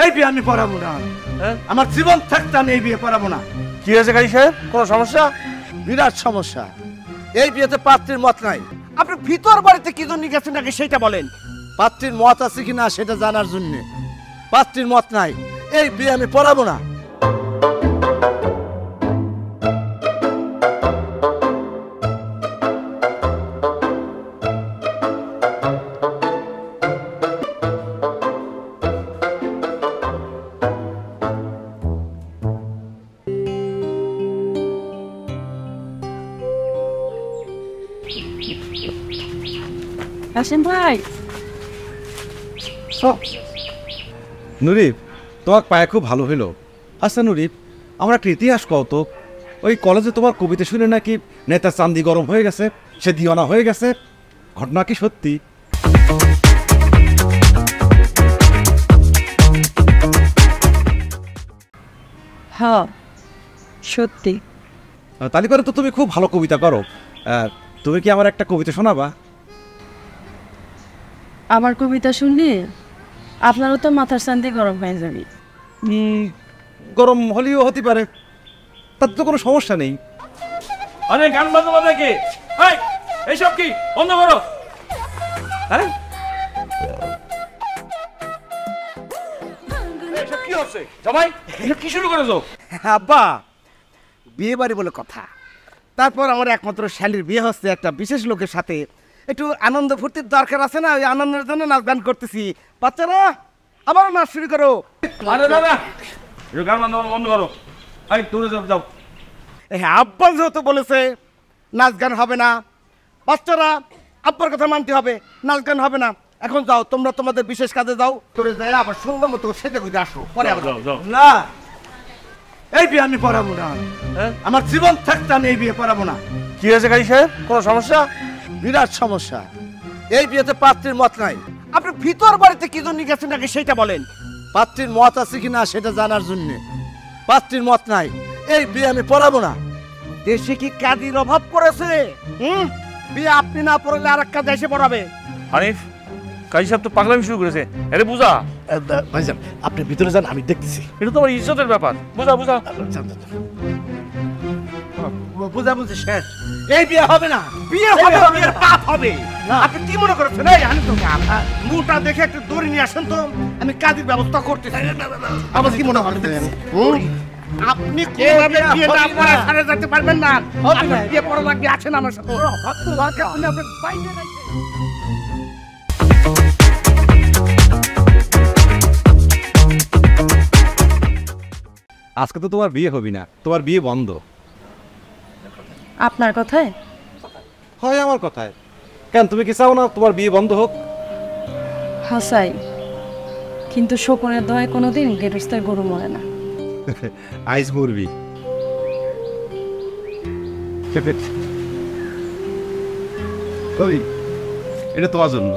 এই বিয়ে আমি পড়াবো না। আমার জীবন থাকতে আমি এই বিয়ে পড়াবো না। কি হয়েছে কাজী সাহেব, কোনো সমস্যা? বিরাট সমস্যা। এই বিয়েতে পাত্রীর মত নাই। আপনি ভিতর বাড়িতে কি জন্য গেছেন নাকি সেটা বলেন। পাত্রীর মত আছে কিনা সেটা জানার জন্য। পাত্রীর মত নাই, এই বিয়ে আমি পড়াবো না। আসেন ভাই। নুরিপ, তোমার পায়ে খুব ভালো হইল। আচ্ছা নুরিপ, আমার একটা ইতিহাস কত। ওই কলেজে তোমার কবিতা শুনে নাকি নেতা চান্দি গরম হয়ে গেছে, সে দিওয়ানা হয়ে গেছে। ঘটনা কি সত্যি? হ্যাঁ সত্যি। তালি করে তো তুমি খুব ভালো কবিতা করো। তুমি কি আমার একটা কবিতা শোনাবা? আমার কবিতা শুনলে আপনারও তো মাথার শান্তি গরম হয়ে যাবে। গরম হলেও হতে পারে, তার তো কোনো সমস্যা নেই। আরে গান বাজনা দেখে এইসব কি বন্ধ করো। আরে এইসব কি হচ্ছে জামাই? এটা কি শুরু করেছো? আব্বা, বিয়ে বাড়ি বলে কথা। তারপর আমার একমাত্র শালির বিয়ে হচ্ছে একটা বিশেষ লোকের সাথে। একটু আনন্দ ফুর্তির দরকার আছে না, ওই আনন্দের জন্য নাচ গান করতেছি। বাচ্চারা আবারও নাচ শুরু করো। আরে দাদা, এটা গান বন্ধ করো। এই দূরে যাও। হ্যাঁ, আব্বা যেহেতু বলেছে নাচ গান হবে না, বাচ্চারা আব্বার কথা মানতে হবে, নাচ গান হবে না। এখন যাও, তোমরা তোমাদের বিশেষ কাজে যাও। তোরে যাই আবার সুন্দর মতো সেজে গুজে আসো, পরে আবার যাও। না, এই বিয়ে আমি পড়াবো না। আমার জীবন থাকতে আমি এই বিয়ে পড়াবো না। কি হয়েছে কাজী সাহেব, কোনো সমস্যা? বিরাট সমস্যা। এই বিয়েতে পাত্রীর মত নাই। আপনি ভিতর বাড়িতে কি জন্য গেছেন নাকি সেটা বলেন। পাত্রীর মত আছে কিনা সেটা জানার জন্য। পাত্রীর মত নাই, এই বিয়ে আমি পড়াবো না। দেশে কি কাজের অভাব পড়েছে? বিয়ে আপনি না পড়লে আর এক কাজ এসে পড়াবে। হানিফ, কাজী সাহেব তো পাগলামি শুরু করেছে। আরে বুঝা ভাইজান, আপনি ভিতরে যান, আমি দেখতেছি। এটা তো আমার ইজ্জতের ব্যাপার। বুঝা বুঝাবুঝি শেষ। এই বিয়ে হবে না। বিয়ে হবে, বিয়ের পাপ হবে। আপনি কি মনে করেছেন? এই হানিফ, মুটা দেখে একটু দড়ি নিয়ে আসেন তো, আমি কাজের ব্যবস্থা করতেছি। আমার কি মনে হয় আপনি কিভাবে বিয়ে না পড়া ছাড়া যেতে পারবেন না? আপনি বিয়ে পড়া লাগবে, আছেন আমার সাথে। আপনি বাইরে রাখবেন। আজকে তো তোমার বিয়ে হবি না, তোমার বিয়ে বন্ধ। আপনার কথায়? হয় আমার কথায়। কেন, তুমি কি চাও না তোমার বিয়ে বন্ধ হোক? হাসাই, কিন্তু শকুনের দয়ায় কোনোদিন গেরস্তায় গরু মরে না। আইস মরবি। এটা তোমার জন্য।